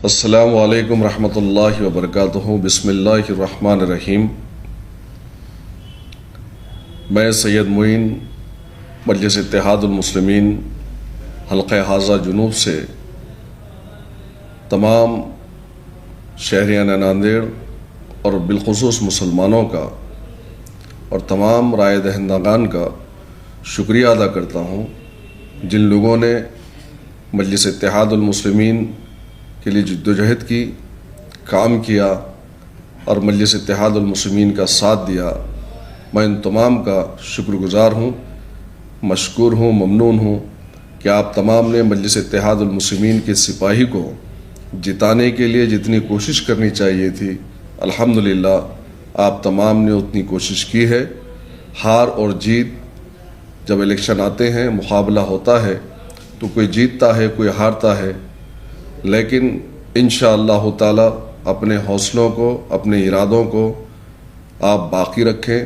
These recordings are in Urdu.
السلام علیکم ورحمۃ اللہ وبرکاتہ۔ بسم اللہ الرحمن الرحیم۔ میں سید معین مجلس اتحاد المسلمین حلقہ حاضہ جنوب سے تمام شہریان ناندیڑ اور بالخصوص مسلمانوں کا اور تمام رائے دہندگان کا شکریہ ادا کرتا ہوں جن لوگوں نے مجلس اتحاد المسلمین کے لیے جدوجہد کی، کام کیا اور مجلس اتحاد المسلمین کا ساتھ دیا۔ میں ان تمام کا شکر گزار ہوں، مشکور ہوں، ممنون ہوں کہ آپ تمام نے مجلس اتحاد المسلمین کے سپاہی کو جتانے کے لیے جتنی کوشش کرنی چاہیے تھی، الحمدللہ آپ تمام نے اتنی کوشش کی ہے۔ ہار اور جیت جب الیکشن آتے ہیں، مقابلہ ہوتا ہے تو کوئی جیتتا ہے، کوئی ہارتا ہے، لیکن انشاءاللہ تعالی اپنے حوصلوں کو، اپنے ارادوں کو آپ باقی رکھیں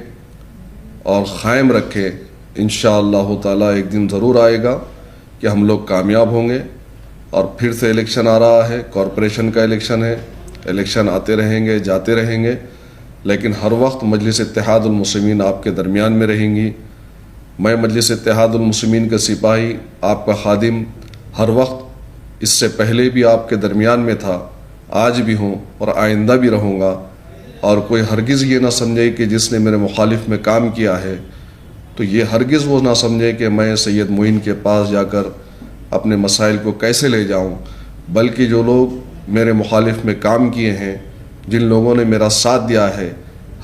اور قائم رکھیں۔ انشاءاللہ تعالی ایک دن ضرور آئے گا کہ ہم لوگ کامیاب ہوں گے۔ اور پھر سے الیکشن آ رہا ہے، کارپوریشن کا الیکشن ہے، الیکشن آتے رہیں گے، جاتے رہیں گے، لیکن ہر وقت مجلس اتحاد المسلمین آپ کے درمیان میں رہیں گی۔ میں مجلس اتحاد المسلمین کا سپاہی، آپ کا خادم، ہر وقت اس سے پہلے بھی آپ کے درمیان میں تھا، آج بھی ہوں اور آئندہ بھی رہوں گا۔ اور کوئی ہرگز یہ نہ سمجھے کہ جس نے میرے مخالف میں کام کیا ہے تو یہ ہرگز وہ نہ سمجھے کہ میں سید معین کے پاس جا کر اپنے مسائل کو کیسے لے جاؤں، بلکہ جو لوگ میرے مخالف میں کام کیے ہیں، جن لوگوں نے میرا ساتھ دیا ہے،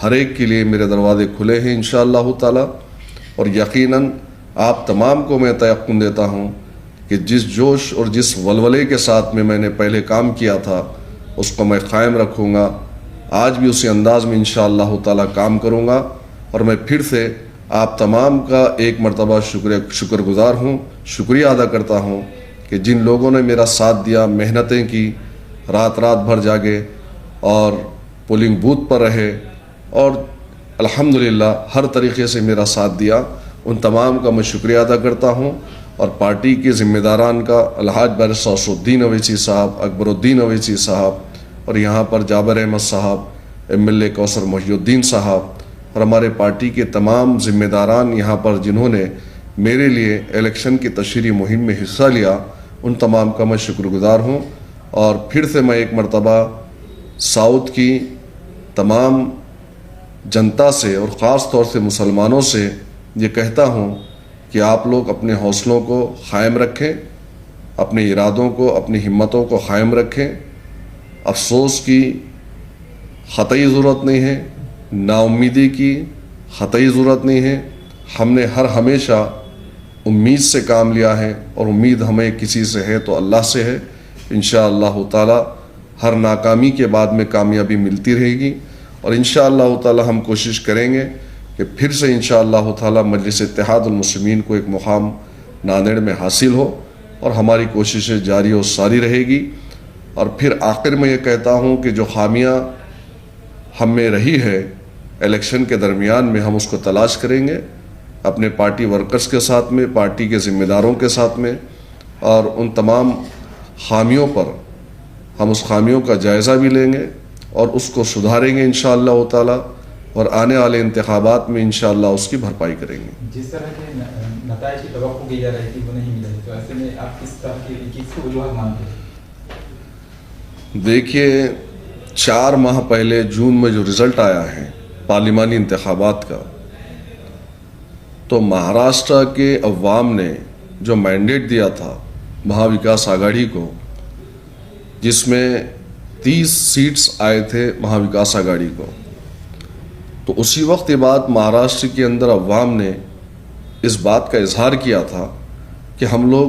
ہر ایک کے لیے میرے دروازے کھلے ہیں انشاءاللہ تعالی۔ اور یقیناً آپ تمام کو میں تیقن دیتا ہوں کہ جس جوش اور جس ولولے کے ساتھ میں نے پہلے کام کیا تھا اس کو میں قائم رکھوں گا، آج بھی اسی انداز میں انشاءاللہ تعالی کام کروں گا۔ اور میں پھر سے آپ تمام کا ایک مرتبہ شکر گزار ہوں، شکریہ ادا کرتا ہوں کہ جن لوگوں نے میرا ساتھ دیا، محنتیں کی، رات بھر جاگے اور پولنگ بوتھ پر رہے اور الحمدللہ ہر طریقے سے میرا ساتھ دیا، ان تمام کا میں شکریہ ادا کرتا ہوں۔ اور پارٹی کے ذمہ داران کا، الحاج بارسٹر غوث الدین اویسی صاحب، اکبر الدین اویسی صاحب، اور یہاں پر جابر احمد صاحب، MLA کوثر محی الدین صاحب، اور ہمارے پارٹی کے تمام ذمہ داران یہاں پر جنہوں نے میرے لیے الیکشن کی تشہیری مہم میں حصہ لیا، ان تمام کا میں شکر گزار ہوں۔ اور پھر سے میں ایک مرتبہ ساؤتھ کی تمام جنتا سے اور خاص طور سے مسلمانوں سے یہ کہتا ہوں کہ آپ لوگ اپنے حوصلوں کو قائم رکھیں، اپنے ارادوں کو، اپنی ہمتوں کو قائم رکھیں۔ افسوس کی قطعی ضرورت نہیں ہے، نا امیدی کی قطعی ضرورت نہیں ہے۔ ہم نے ہمیشہ امید سے کام لیا ہے، اور امید ہمیں کسی سے ہے تو اللہ سے ہے۔ انشاءاللہ تعالی ہر ناکامی کے بعد میں کامیابی ملتی رہے گی، اور انشاءاللہ تعالی ہم کوشش کریں گے کہ پھر سے انشاءاللہ تعالی مجلس اتحاد المسلمین کو ایک مقام ناندیڑ میں حاصل ہو، اور ہماری کوششیں جاری و ساری رہے گی۔ اور پھر آخر میں یہ کہتا ہوں کہ جو خامیاں ہم میں رہی ہے الیکشن کے درمیان میں، ہم اس کو تلاش کریں گے اپنے پارٹی ورکرز کے ساتھ میں، پارٹی کے ذمہ داروں کے ساتھ میں، اور ان تمام خامیوں پر ہم اس خامیوں کا جائزہ بھی لیں گے اور اس کو سدھاریں گے انشاءاللہ تعالی، اور آنے والے انتخابات میں انشاءاللہ اس کی بھرپائی کریں گے۔ جس طرح کے نتائج کی توقع کی جا رہی تھی وہ نہیں ملے، تو ایسے میں آپ کس طرح کی وجوہات مانتے ہیں؟ دیکھیے، 4 ماہ پہلے جون میں جو رزلٹ آیا ہے پارلیمانی انتخابات کا، تو مہاراشٹر کے عوام نے جو مینڈیٹ دیا تھا مہا وکاس آگاڑی کو، جس میں 30 سیٹس آئے تھے مہا وکاس آگاڑی کو، تو اسی وقت یہ بات مہاراشٹر کے اندر عوام نے اس بات کا اظہار کیا تھا کہ ہم لوگ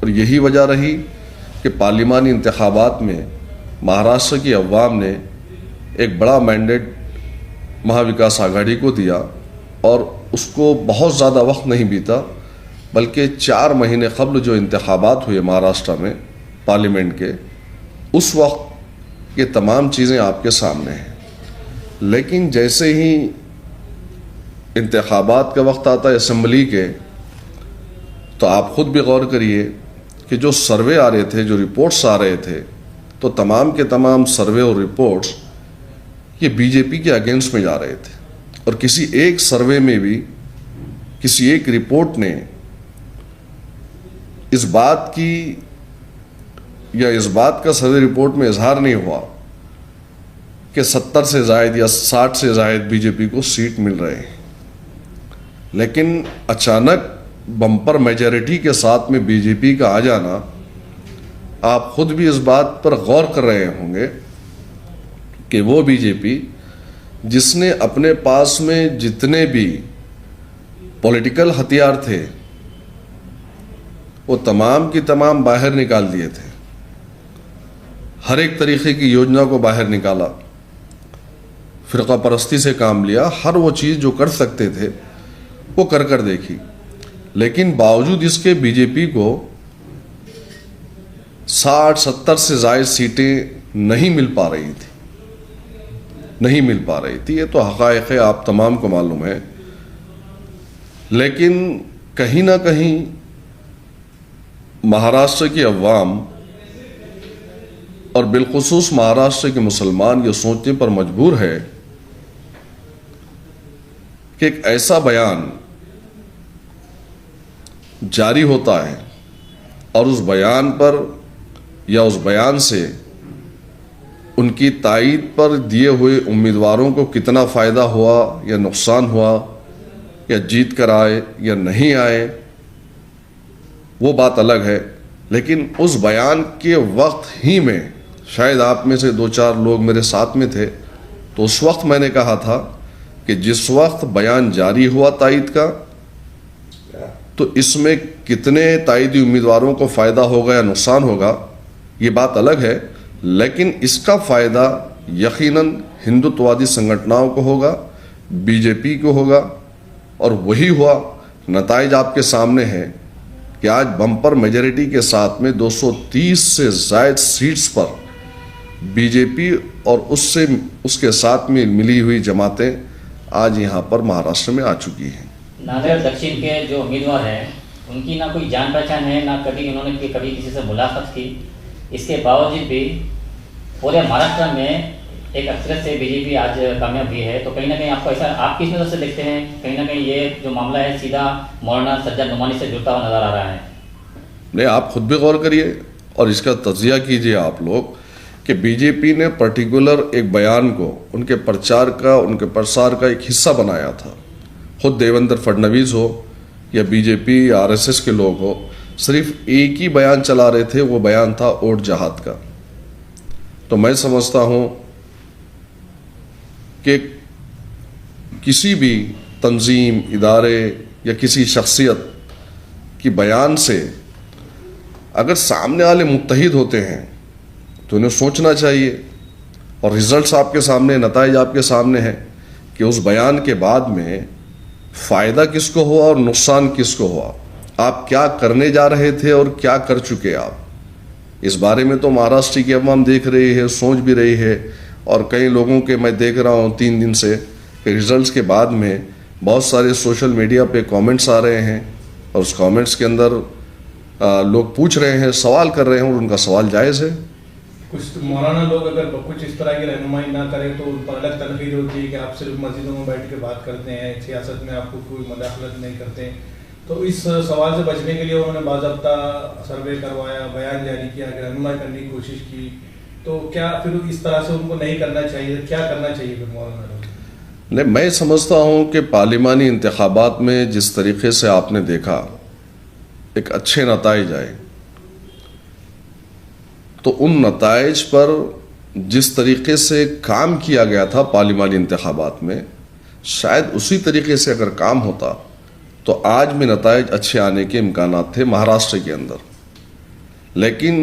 اور یہی وجہ رہی کہ پارلیمانی انتخابات میں مہاراشٹر کی عوام نے ایک بڑا مینڈیٹ مہا وکاس آگاڑی کو دیا، اور اس کو بہت زیادہ وقت نہیں بیتا، بلکہ 4 مہینے قبل جو انتخابات ہوئے مہاراشٹر میں پارلیمنٹ کے، اس وقت یہ تمام چیزیں آپ کے سامنے ہیں۔ لیکن جیسے ہی انتخابات کا وقت آتا ہے اسمبلی کے، تو آپ خود بھی غور کریے کہ جو سروے آ رہے تھے، جو رپورٹس آ رہے تھے، تو تمام کے تمام سروے اور رپورٹس یہ بی جے پی کے اگینسٹ میں جا رہے تھے، اور کسی ایک سروے میں بھی، کسی ایک رپورٹ نے اس بات کی یا اس بات کا سروے رپورٹ میں اظہار نہیں ہوا کہ 70 سے زائد یا 60 سے زائد بی جے پی کو سیٹ مل رہے ہیں. لیکن اچانک بمپر میجورٹی کے ساتھ میں بی جے پی کا آ جانا، آپ خود بھی اس بات پر غور کر رہے ہوں گے کہ وہ بی جے پی جس نے اپنے پاس میں جتنے بھی پولیٹیکل ہتھیار تھے وہ تمام کی تمام باہر نکال دیے تھے، ہر ایک طریقے کی یوجنا کو باہر نکالا، فرقہ پرستی سے کام لیا، ہر وہ چیز جو کر سکتے تھے وہ کر دیکھی. لیکن باوجود اس کے بی جے پی کو 60-70 سے زائد سیٹیں نہیں مل پا رہی تھی. یہ تو حقائق ہے، آپ تمام کو معلوم ہے. لیکن کہیں نہ کہیں مہاراشٹر کی عوام اور بالخصوص مہاراشٹر کے مسلمان یہ سوچنے پر مجبور ہے کہ ایک ایسا بیان جاری ہوتا ہے اور اس بیان پر یا اس بیان سے ان کی تائید پر دیے ہوئے امیدواروں کو کتنا فائدہ ہوا یا نقصان ہوا، یا جیت کر آئے یا نہیں آئے، وہ بات الگ ہے. لیکن اس بیان کے وقت ہی میں، شاید آپ میں سے 2-4 لوگ میرے ساتھ میں تھے، تو اس وقت میں نے کہا تھا کہ جس وقت بیان جاری ہوا تائید کا، تو اس میں کتنے تائیدی امیدواروں کو فائدہ ہوگا یا نقصان ہوگا یہ بات الگ ہے، لیکن اس کا فائدہ یقیناً ہندوتوادی سنگھٹناؤں کو ہوگا، بی جے پی کو ہوگا. اور وہی ہوا. نتائج آپ کے سامنے ہے کہ آج بمپر میجورٹی کے ساتھ میں 230 سے زائد سیٹس پر بی جے پی اور اس کے ساتھ میں ملی ہوئی جماعتیں آج یہاں پر مہاراشٹر میں آ چکی ہیں. نادر دکشن کے جو امیدوار ہیں ان کی نہ کوئی جان پہچان ہے، نہ کبھی انہوں نے کبھی کسی سے ملاقات کی. اس کے باوجود بھی پورے مہاراشٹر میں ایک اکثریت سے بی جے پی آج کامیاب ہوئی ہے. تو کہیں نہ کہیں آپ کو ایسا، آپ کس نظر سے دیکھتے ہیں؟ کہیں نہ کہیں یہ جو معاملہ ہے سیدھا مولانا سجاد نعمانی سے جڑتا ہوا نظر آ رہا ہے. نہیں، آپ خود بھی غور کریے اور اس کا تجزیہ کیجئے آپ لوگ کہ بی جے پی نے پرٹیکولر ایک بیان کو ان کے پرچار کا، ان کے پرسار کا ایک حصہ بنایا تھا. خود دیویندر فڈنویس ہو یا بی جے پی یا آر ایس ایس کے لوگ ہو، صرف ایک ہی بیان چلا رہے تھے، وہ بیان تھا اوٹ جہاد کا. تو میں سمجھتا ہوں کہ کسی بھی تنظیم، ادارے یا کسی شخصیت کی بیان سے اگر سامنے والے متحد ہوتے ہیں تو انہیں سوچنا چاہیے، اور ریزلٹس آپ کے سامنے، نتائج آپ کے سامنے ہیں کہ اس بیان کے بعد میں فائدہ کس کو ہوا اور نقصان کس کو ہوا، آپ کیا کرنے جا رہے تھے اور کیا کر چکے آپ. اس بارے میں تو مہاراشٹر کی عوام دیکھ رہی ہے، سوچ بھی رہی ہے. اور کئی لوگوں کے میں دیکھ رہا ہوں 3 دن سے کہ ریزلٹس کے بعد میں بہت سارے سوشل میڈیا پہ کامنٹس آ رہے ہیں، اور اس کامنٹس کے اندر لوگ پوچھ رہے ہیں، سوال کر رہے ہیں، اور ان کا سوال جائز ہے. کچھ مولانا لوگ اگر کچھ اس طرح کی رہنمائی نہ کریں تو ان پر الگ تنقید ہوتی ہے کہ آپ صرف مسجدوں میں بیٹھ کے بات کرتے ہیں، سیاست میں آپ کو کوئی مداخلت نہیں کرتے. تو اس سوال سے بچنے کے لیے انہوں نے باضابطہ سروے کروایا، بیان جاری کیا، رہنمائی کرنے کی کوشش کی. تو کیا پھر اس طرح سے ان کو نہیں کرنا چاہیے؟ کیا کرنا چاہیے پھر مولانا لوگ؟ نہیں، میں سمجھتا ہوں کہ پارلیمانی انتخابات میں جس طریقے سے آپ نے دیکھا ایک اچھے نتائج آئے، تو ان نتائج پر جس طریقے سے کام کیا گیا تھا پارلیمانی انتخابات میں، شاید اسی طریقے سے اگر کام ہوتا تو آج میں نتائج اچھے آنے کے امکانات تھے مہاراشٹر کے اندر. لیکن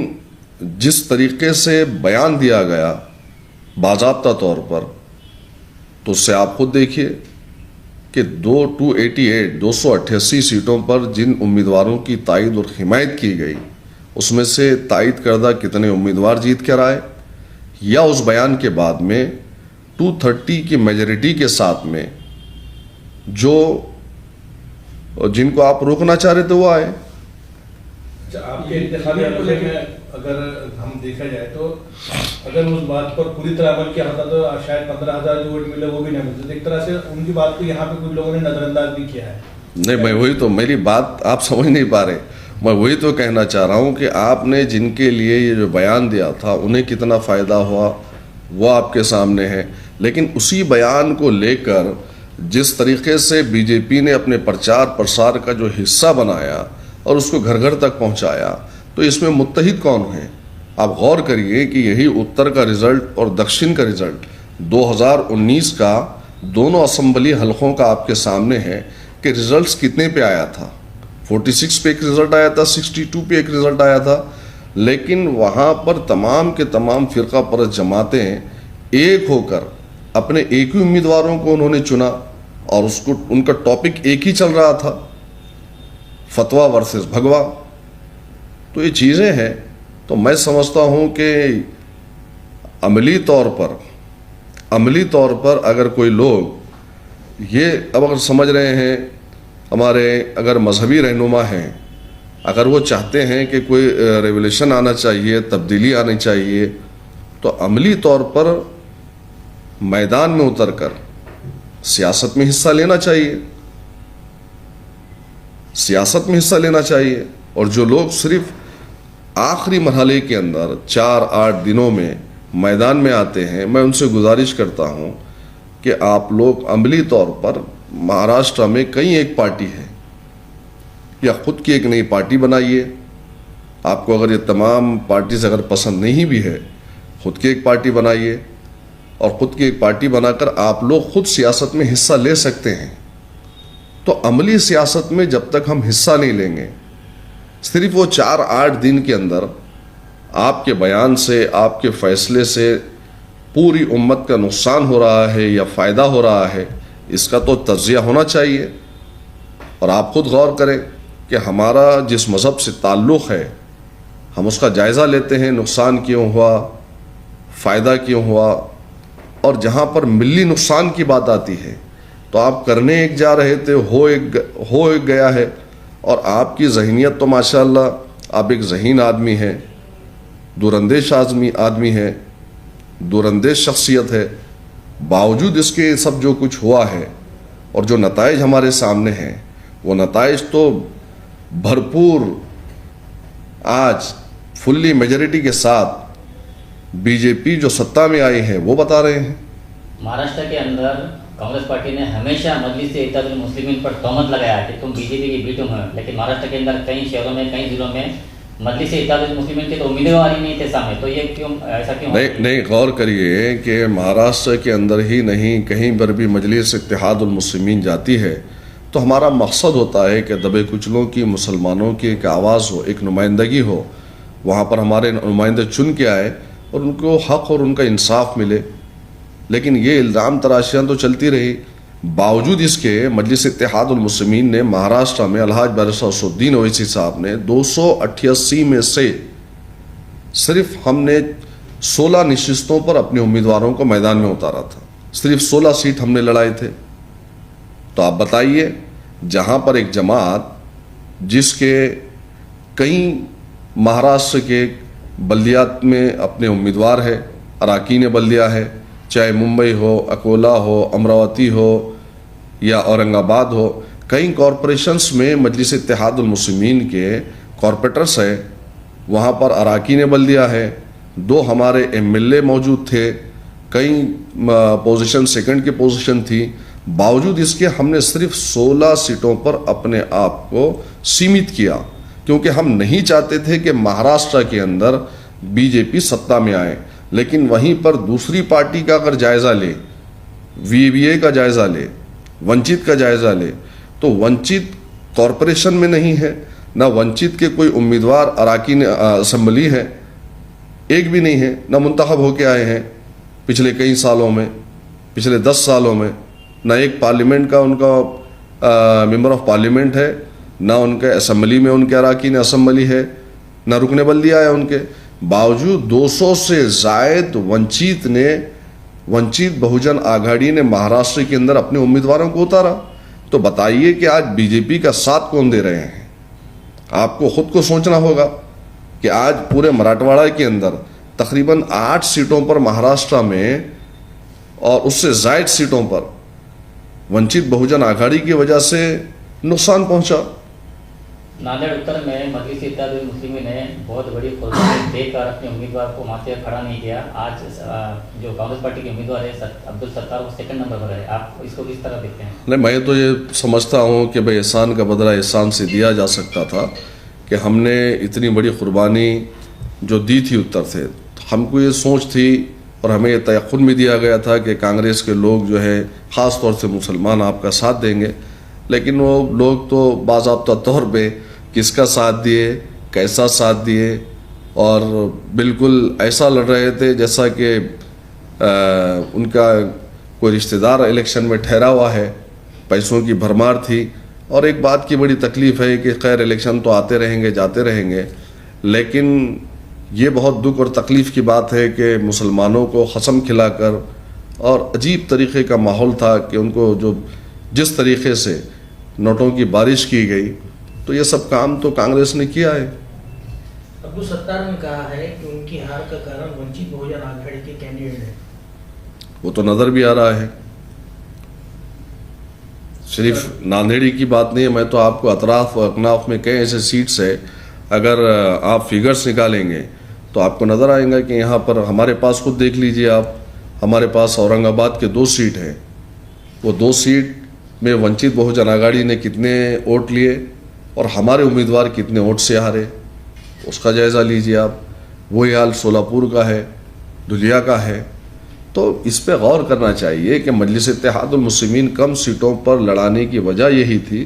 جس طریقے سے بیان دیا گیا باضابطہ طور پر، تو اس سے آپ خود دیکھیے کہ 288 سیٹوں پر جن امیدواروں کی تائید اور حمایت کی گئی، اس میں سے تائید کردہ کتنے امیدوار جیت کر آئے، یا اس بیان کے بعد میں 230 کی میجورٹی کے ساتھ میں جن کو آپ روکنا چاہ رہے تھے وہ آئے. آپ کے انتخابی عملے میں اگر ہم دیکھا جائے تو اگر اس بات پر پوری طرح عمل کیا ہوتا تو شاید 15,000 جو ووٹ ملے وہ بھی نہیں ملتے. ایک طرح سے ان کی بات کو یہاں پہ کچھ لوگوں نے نظر انداز بھی کیا ہے. نہیں، میں وہی تو، میری بات آپ سمجھ نہیں پا رہے. میں وہی تو کہنا چاہ رہا ہوں کہ آپ نے جن کے لیے یہ جو بیان دیا تھا انہیں کتنا فائدہ ہوا وہ آپ کے سامنے ہے. لیکن اسی بیان کو لے کر جس طریقے سے بی جے پی نے اپنے پرچار پرسار کا جو حصہ بنایا اور اس کو گھر گھر تک پہنچایا، تو اس میں متحد کون ہیں؟ آپ غور کریے کہ یہی اتر کا رزلٹ اور دکشن کا رزلٹ 2019 کا دونوں اسمبلی حلقوں کا آپ کے سامنے ہے کہ رزلٹس کتنے پہ آیا تھا. 46 پہ ایک رزلٹ آیا تھا، 62 پہ ایک رزلٹ آیا تھا. لیکن وہاں پر تمام کے تمام فرقہ پرست جماعتیں ایک ہو کر اپنے ایک ہی امیدواروں کو انہوں نے چنا اور اس کو ان کا ٹاپک ایک ہی چل رہا تھا، فتویٰ ورسز بھگوا. تو یہ چیزیں ہیں. تو میں سمجھتا ہوں کہ عملی طور پر اگر کوئی لوگ یہ اب اگر سمجھ رہے ہیں، ہمارے اگر مذہبی رہنما ہیں، اگر وہ چاہتے ہیں کہ کوئی ریولیوشن آنا چاہیے، تبدیلی آنی چاہیے، تو عملی طور پر میدان میں اتر کر سیاست میں حصہ لینا چاہیے. اور جو لوگ صرف آخری مرحلے کے اندر 4-8 دنوں میں میدان میں آتے ہیں، میں ان سے گزارش کرتا ہوں کہ آپ لوگ عملی طور پر مہاراشٹر میں کئی ایک پارٹی ہے یا خود کی ایک نئی پارٹی بنائیے. آپ کو اگر یہ تمام پارٹیز اگر پسند نہیں بھی ہے، خود کی ایک پارٹی بنائیے اور خود کی ایک پارٹی بنا کر آپ لوگ خود سیاست میں حصہ لے سکتے ہیں. تو عملی سیاست میں جب تک ہم حصہ نہیں لیں گے، صرف وہ 4-8 دن کے اندر آپ کے بیان سے، آپ کے فیصلے سے پوری امت کا نقصان ہو رہا ہے یا فائدہ ہو رہا ہے، اس کا تو تجزیہ ہونا چاہیے. اور آپ خود غور کریں کہ ہمارا جس مذہب سے تعلق ہے، ہم اس کا جائزہ لیتے ہیں، نقصان کیوں ہوا، فائدہ کیوں ہوا. اور جہاں پر ملی نقصان کی بات آتی ہے تو آپ کرنے ایک جا رہے تھے، ہو ایک گیا ہے. اور آپ کی ذہنیت تو ماشاءاللہ آپ ایک ذہین آدمی ہیں، دوراندیش آدمی ہے، دوراندیش شخصیت ہے. باوجود اس کے سب جو کچھ ہوا ہے اور جو نتائج ہمارے سامنے ہیں، وہ نتائج تو بھرپور آج فلی میجورٹی کے ساتھ بی جے پی جو سطح میں آئی ہے وہ بتا رہے ہیں. مہاراشٹر کے اندر کانگریس پارٹی نے ہمیشہ مجلس اتحاد المسلمین پر تہمت لگایا کہ تم بی جے پی کی بی ٹیم ہو. لیکن مہاراشٹر کے اندر کئی شہروں میں، کئی ضلعوں میں مجلس اتحاد المسلمین کے تو امیدوار ہی نہیں تھے سامنے. تو یہ کیوں ایسا کیوں؟ نہیں، غور کریے کہ مہاراشٹر کے اندر ہی نہیں، کہیں پر بھی مجلس اتحاد المسلمین جاتی ہے تو ہمارا مقصد ہوتا ہے کہ دبے کچلوں کی، مسلمانوں کی ایک آواز ہو، ایک نمائندگی ہو. وہاں پر ہمارے نمائندے چن کے آئے اور ان کو حق اور ان کا انصاف ملے. لیکن یہ الزام تراشیاں تو چلتی رہی. باوجود اس کے مجلس اتحاد المسلمین نے مہاراشٹر میں الحاج بیرسٹر اسدالدین اویسی صاحب نے 288 میں سے صرف ہم نے 16 نشستوں پر اپنے امیدواروں کو میدان میں اتارا تھا. صرف 16 سیٹ ہم نے لڑائے تھے. تو آپ بتائیے، جہاں پر ایک جماعت جس کے کئی مہاراشٹر کے بلدیات میں اپنے امیدوار ہے، اراکین بلدیہ ہے، چاہے ممبئی ہو، اکولا ہو، امراوتی ہو یا اورنگ آباد ہو، کئی کارپوریشنز میں مجلس اتحاد المسلمین کے کارپوریٹرس ہیں. وہاں پر اراکین بلدیہ ہے، 2 ہمارے ایم ایل اے موجود تھے، کئی پوزیشن سیکنڈ کی پوزیشن تھی. باوجود اس کے ہم نے صرف 16 سیٹوں پر اپنے آپ کو سیمت کیا، کیونکہ ہم نہیں چاہتے تھے کہ مہاراشٹر کے اندر بی جے پی سطح میں آئے. لیکن وہیں پر دوسری پارٹی کا اگر جائزہ لے، وی بی اے کا جائزہ لے، ونچت کا جائزہ لے، تو ونچت کارپوریشن میں نہیں ہے، نہ ونچت کے کوئی امیدوار اراکین اسمبلی ہے، ایک بھی نہیں ہے، نہ منتخب ہو کے آئے ہیں پچھلے کئی سالوں میں، پچھلے 10 سالوں میں. نہ ایک پارلیمنٹ کا ان کا ممبر آف پارلیمنٹ ہے، نہ ان کے اسمبلی میں ان کے اراکین اسمبلی ہے، نہ رکن بلدیہ ہے ان کے. باوجود 200 سے زائد ونچت بہوجن آگھاڑی نے مہاراشٹر کے اندر اپنے امیدواروں کو اتارا. تو بتائیے کہ آج بی جے پی کا ساتھ کون دے رہے ہیں؟ آپ کو خود کو سوچنا ہوگا کہ آج پورے مراٹھواڑہ کے اندر تقریباً 8 سیٹوں پر مہاراشٹر میں اور اس سے زائد سیٹوں پر ونچت بہوجن آگھاڑی کی وجہ سے نقصان پہنچا. ناندیڑ اتر میں مجلس اتحاد المسلمین نے بہت بڑی قربانی دے کر اپنے امیدوار کو ماتھے کھڑا نہیں کیا. آج جو کانگریس پارٹی کے امیدوار ہے عبدالستار وہ 2nd نمبر پر ہے. آپ اس کو کس طرح دیکھتے ہیں؟ نہیں، میں تو یہ سمجھتا ہوں کہ بھائی احسان کا بدلہ احسان سے دیا جا سکتا تھا کہ ہم نے اتنی بڑی قربانی جو دی تھی اتر سے. ہم کو یہ سوچ تھی اور ہمیں یہ تیقن بھی دیا گیا تھا کہ کانگریس کے لوگ جو ہے خاص طور سے مسلمان آپ کا ساتھ دیں گے، لیکن وہ لوگ تو باضابطہ طور پہ کس کا ساتھ دیے، کیسا ساتھ دیے، اور بالکل ایسا لڑ رہے تھے جیسا کہ ان کا کوئی رشتہ دار الیکشن میں ٹھہرا ہوا ہے. پیسوں کی بھرمار تھی. اور ایک بات کی بڑی تکلیف ہے کہ خیر الیکشن تو آتے رہیں گے جاتے رہیں گے، لیکن یہ بہت دکھ اور تکلیف کی بات ہے کہ مسلمانوں کو قسم کھلا کر اور عجیب طریقے کا ماحول تھا کہ ان کو جو جس طریقے سے نوٹوں کی بارش کی گئی، تو یہ سب کام تو کانگریس نے کیا ہے. عبدالستار نے کہا ہے کہ ان کی ہار کا کارن ونچت بہوجن آگھاڑی کے کینڈیڈیٹ ہے. وہ تو نظر بھی آ رہا ہے. صرف ناندیڑی کی بات نہیں ہے، میں تو آپ کو اطراف و اکناف میں کئی ایسے سیٹس ہے، اگر آپ فگرز نکالیں گے تو آپ کو نظر آئے گا کہ یہاں پر ہمارے پاس خود دیکھ لیجئے آپ، ہمارے پاس اورنگ آباد کے 2 سیٹ ہیں. وہ 2 سیٹ میں ونچت بہوجن آگھاڑی نے کتنے ووٹ لیے اور ہمارے امیدوار کتنے ووٹ سے ہارے، اس کا جائزہ لیجئے آپ. وہی حال سولاپور کا ہے، دھلیا کا ہے. تو اس پہ غور کرنا چاہیے کہ مجلس اتحاد المسلمین کم سیٹوں پر لڑانے کی وجہ یہی تھی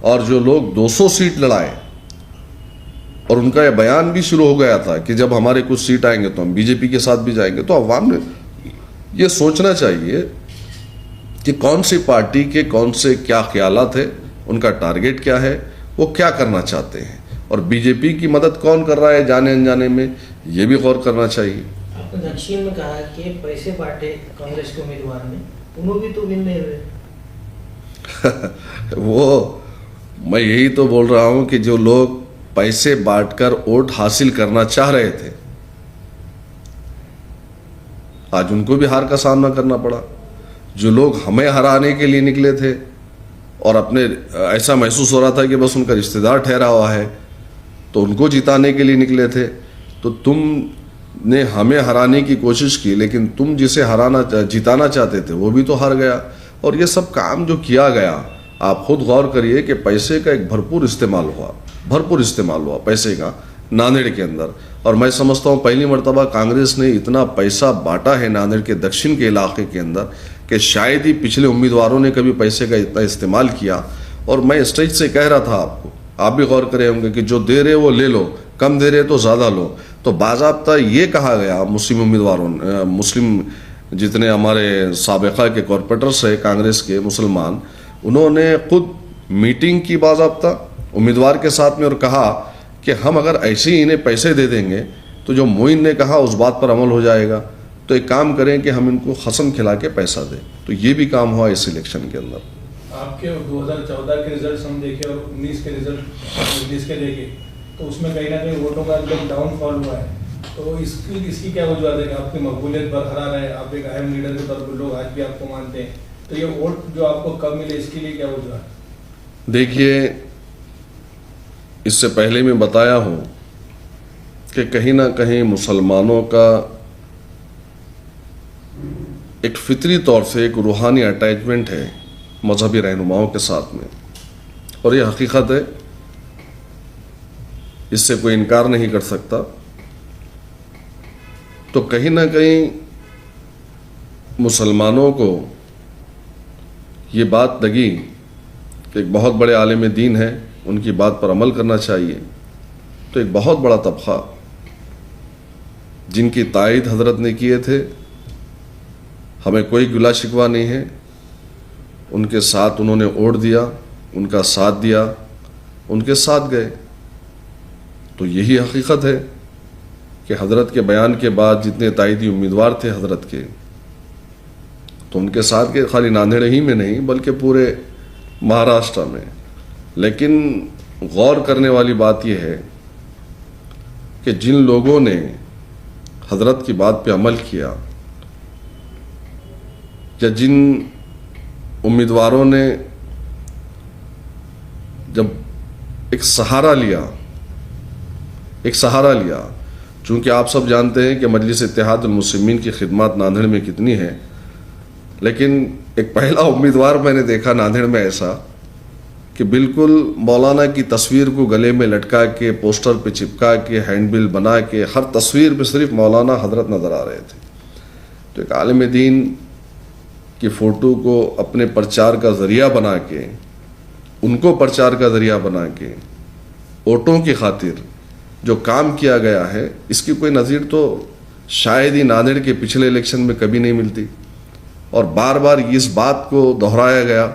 اور جو لوگ 200 سیٹ لڑائے اور ان کا یہ بیان بھی شروع ہو گیا تھا کہ جب ہمارے کچھ سیٹ آئیں گے تو ہم بی جے پی کے ساتھ بھی جائیں گے، تو عوام نے یہ سوچنا چاہیے کہ کون سی پارٹی کے کون سے کیا خیالات ہیں، ان کا ٹارگٹ کیا ہے، وہ کیا کرنا چاہتے ہیں، اور بی جے پی کی مدد کون کر رہا ہے جانے انجانے میں، یہ بھی غور کرنا چاہیے. آپ نے دکشین میں کہا کہ پیسے بانٹے کانگریس کے امیدوار نے، انہوں بھی تو ون نہیں ہوئے. وہ میں یہی تو بول رہا ہوں کہ جو لوگ پیسے بانٹ کر ووٹ حاصل کرنا چاہ رہے تھے، آج ان کو بھی ہار کا سامنا کرنا پڑا. جو لوگ ہمیں ہرانے کے لیے نکلے تھے اور اپنے ایسا محسوس ہو رہا تھا کہ بس ان کا رشتہ دار ٹھہرا ہوا ہے تو ان کو جتانے کے لیے نکلے تھے، تو تم نے ہمیں ہرانے کی کوشش کی، لیکن تم جسے جتانا چاہتے تھے وہ بھی تو ہار گیا. اور یہ سب کام جو کیا گیا، آپ خود غور کریے کہ پیسے کا ایک بھرپور استعمال ہوا پیسے کا ناندیڑ کے اندر. اور میں سمجھتا ہوں پہلی مرتبہ کانگریس نے اتنا پیسہ بانٹا ہے ناندیڑ کے دکشن کے علاقے کے اندر کہ شاید ہی پچھلے امیدواروں نے کبھی پیسے کا اتنا استعمال کیا. اور میں اسٹیج سے کہہ رہا تھا آپ کو، آپ بھی غور کرے ہوں گے کہ جو دے رہے وہ لے لو، کم دے رہے تو زیادہ لو. تو باضابطہ یہ کہا گیا مسلم امیدواروں نے، مسلم جتنے ہمارے سابقہ کے کارپوریٹرس ہیں کانگریس کے مسلمان، انہوں نے خود میٹنگ کی باضابطہ امیدوار کے ساتھ میں اور کہا کہ ہم اگر ایسے ہی انہیں پیسے دے دیں گے تو جو معین نے کہا اس بات پر عمل ہو جائے گا، تو ایک کام کریں کہ ہم ان کو قسم کھلا کے پیسہ دیں. تو یہ بھی کام ہوا اس الیکشن کے اندر. آپ کے 2014 کے ریزلٹس ہم دیکھیں اور 19 کے ریزلٹ 19 کے دیکھیں تو اس میں کہیں نہ کہیں ووٹوں کا ایک دم ڈاؤن فال ہوا ہے. تو اس کی کیا وجوہات ہے کہ آپ کی مقبولیت برقرار ہے، آپ ایک اہم لیڈر کے طور پر لوگ آج بھی آپ کو مانتے ہیں، تو یہ ووٹ جو آپ کو کب ملے اس کے لیے کیا وجوہات؟ دیکھیے، اس سے پہلے میں بتایا ہوں کہ کہیں نہ کہیں مسلمانوں کا ایک فطری طور سے ایک روحانی اٹیچمنٹ ہے مذہبی رہنماؤں کے ساتھ میں، اور یہ حقیقت ہے، اس سے کوئی انکار نہیں کر سکتا. تو کہیں نہ کہیں مسلمانوں کو یہ بات لگی کہ ایک بہت بڑے عالم دین ہے، ان کی بات پر عمل کرنا چاہیے. تو ایک بہت بڑا طبقہ جن کی تائید حضرت نے کیے تھے، ہمیں کوئی گلہ شکوہ نہیں ہے، ان کے ساتھ انہوں نے ووٹ دیا، ان کا ساتھ دیا، ان کے ساتھ گئے. تو یہی حقیقت ہے کہ حضرت کے بیان کے بعد جتنے تائیدی امیدوار تھے حضرت کے، تو ان کے ساتھ کے خالی ناندیڑ ہی میں نہیں بلکہ پورے مہاراشٹر میں. لیکن غور کرنے والی بات یہ ہے کہ جن لوگوں نے حضرت کی بات پہ عمل کیا یا جن امیدواروں نے جب ایک سہارا لیا، چونکہ آپ سب جانتے ہیں کہ مجلس اتحاد المسلمین کی خدمات ناندیڑ میں کتنی ہے، لیکن ایک پہلا امیدوار میں نے دیکھا ناندیڑ میں ایسا کہ بالکل مولانا کی تصویر کو گلے میں لٹکا کے، پوسٹر پہ چپکا کے، ہینڈ بل بنا کے، ہر تصویر پہ صرف مولانا حضرت نظر آ رہے تھے. تو ایک عالم دین کی فوٹو کو اپنے پرچار کا ذریعہ بنا کے، ان کو پرچار کا ذریعہ بنا کے ووٹوں کی خاطر جو کام کیا گیا ہے، اس کی کوئی نظیر تو شاید ہی ناندیڑ کے پچھلے الیکشن میں کبھی نہیں ملتی. اور بار بار اس بات کو دہرایا گیا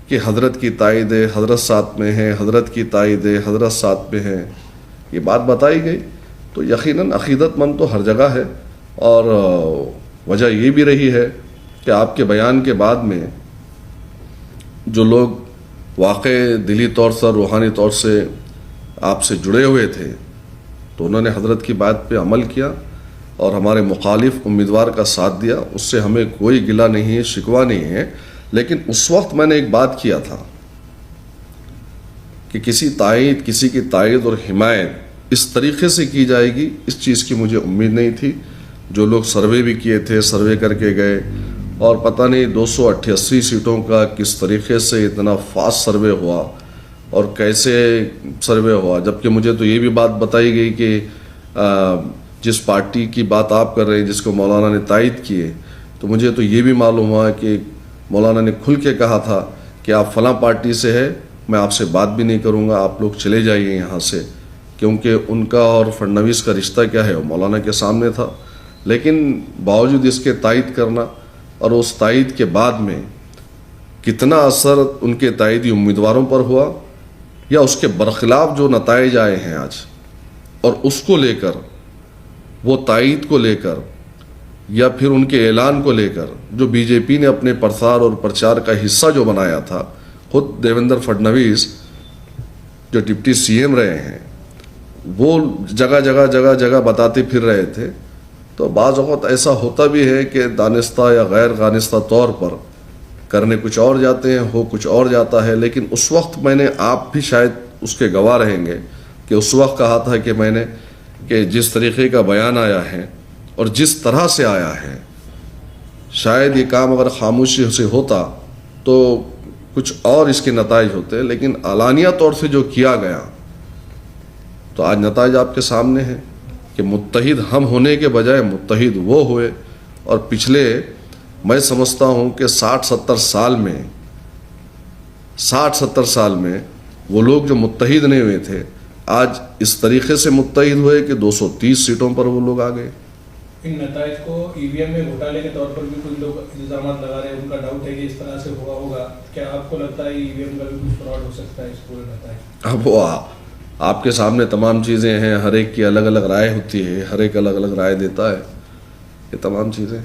کہ حضرت کی تائید ہے، حضرت ساتھ میں ہے، حضرت کی تائید ہے، حضرت ساتھ میں ہے. یہ بات بتائی گئی تو یقیناً عقیدت مند تو ہر جگہ ہے. اور وجہ یہ بھی رہی ہے کہ آپ کے بیان کے بعد میں جو لوگ واقع دلی طور سے، روحانی طور سے آپ سے جڑے ہوئے تھے، تو انہوں نے حضرت کی بات پہ عمل کیا اور ہمارے مخالف امیدوار کا ساتھ دیا. اس سے ہمیں کوئی گلہ نہیں ہے، شکوہ نہیں ہے. لیکن اس وقت میں نے ایک بات کیا تھا کہ کسی کی تائید اور حمایت اس طریقے سے کی جائے گی، اس چیز کی مجھے امید نہیں تھی. جو لوگ سروے بھی کیے تھے، سروے کر کے گئے، اور پتہ نہیں 288 سیٹوں کا کس طریقے سے اتنا فاسٹ سروے ہوا اور کیسے سروے ہوا. جبکہ مجھے تو یہ بھی بات بتائی گئی کہ جس پارٹی کی بات آپ کر رہے ہیں، جس کو مولانا نے تائید کیے، تو مجھے تو یہ بھی معلوم ہوا کہ مولانا نے کھل کے کہا تھا کہ آپ فلاں پارٹی سے ہے، میں آپ سے بات بھی نہیں کروں گا، آپ لوگ چلے جائیے یہاں سے. کیونکہ ان کا اور فڈنویس کا رشتہ کیا ہے وہ مولانا کے سامنے تھا. لیکن باوجود اس کے تائید کرنا اور اس تائید کے بعد میں کتنا اثر ان کے تائیدی امیدواروں پر ہوا، یا اس کے برخلاف جو نتائج آئے ہیں آج، اور اس کو لے کر، وہ تائید کو لے کر، یا پھر ان کے اعلان کو لے کر جو بی جے پی نے اپنے پرسار اور پرچار کا حصہ جو بنایا تھا، خود دیویندر فڈنویس جو ڈپٹی سی ایم رہے ہیں، وہ جگہ بتاتے پھر رہے تھے. تو بعض اوقات ایسا ہوتا بھی ہے کہ دانستہ یا غیر دانستہ طور پر کرنے کچھ اور جاتے ہیں، ہو کچھ اور جاتا ہے. لیکن اس وقت میں نے، آپ بھی شاید اس کے گواہ رہیں گے کہ اس وقت کہا تھا کہ میں نے کہ جس طریقے کا بیان آیا ہے اور جس طرح سے آیا ہے، شاید یہ کام اگر خاموشی سے ہوتا تو کچھ اور اس کے نتائج ہوتے. لیکن اعلانیہ طور سے جو کیا گیا، تو آج نتائج آپ کے سامنے ہیں کہ متحد ہم ہونے کے بجائے متحد وہ ہوئے. اور پچھلے، میں سمجھتا ہوں کہ 60-70 سال میں وہ لوگ جو متحد نہیں ہوئے تھے، آج اس طریقے سے متحد ہوئے کہ 230 سیٹوں پر وہ لوگ آ گئے. ان نتائج کو ای وی ایم میں گھوٹالے کے طور پر بھی کچھ لوگ الزامات لگا رہے ہیں، ان کا ڈاؤٹ ہے کہ اس طرح سے ہوا ہوگا. کیا آپ کو لگتا ہے ای وی ایم کا بھی کچھ فراڈ ہو سکتا ہے اس پورے نتائج؟ اب وہ آپ کے سامنے تمام چیزیں ہیں، ہر ایک کی الگ الگ رائے ہوتی ہے، ہر ایک الگ الگ رائے دیتا ہے، یہ تمام چیزیں.